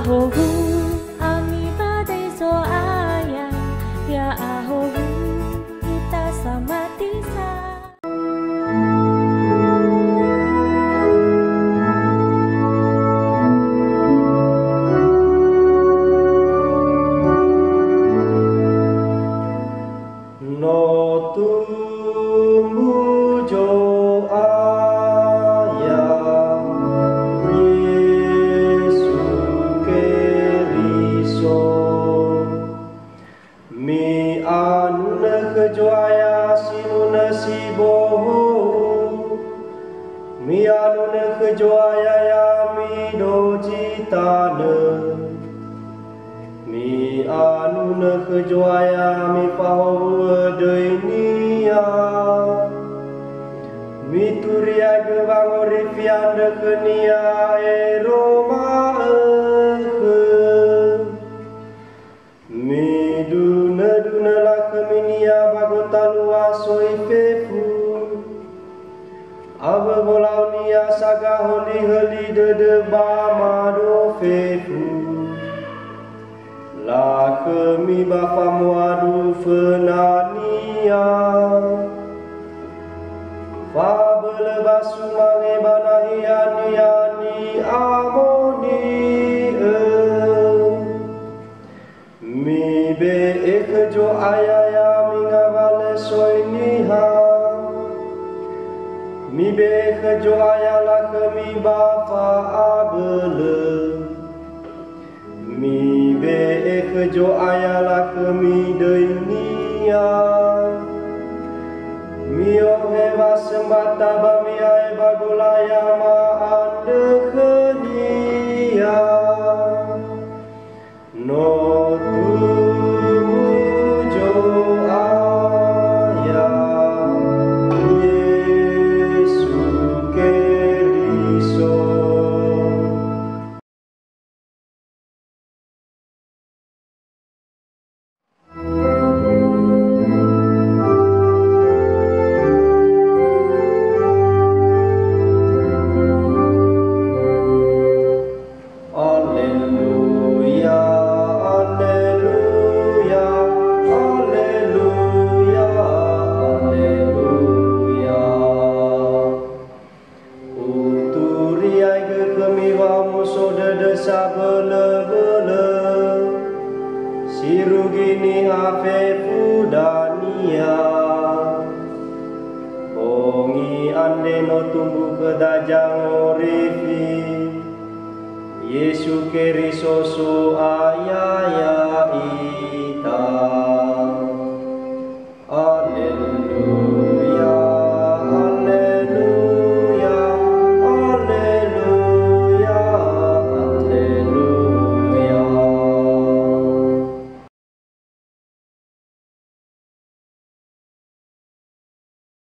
ahohu ami badai so ayah ya ahohu kita sama tisa. No tumbuh jo ayam Yesu Keriso mi anu kejoaya sinuna si boho mi anu kejoaya ya mi dojitane mi anu kejoaya mi fahowe deunia mi turia gewang orifian de kenia eroma mi duna la keminia bagota luasoi fefu ave bolaunia saga holi heli de bamado fefu la kemi bapa muadu fenania fabele basu mange banahi ani amoni mi be ekjo ayaya mingavale soiniha mi be ekjo ayala kemi bapa abele mi be ekjo ayala kemi deunia mi oheva sembata bami ai bagolaya ma ande khenia no tumujo ayam Yesu Keriso. Sirugini hafefu dania bongi ande no tumbuh kedajang orifi Yesu Keriso so ayah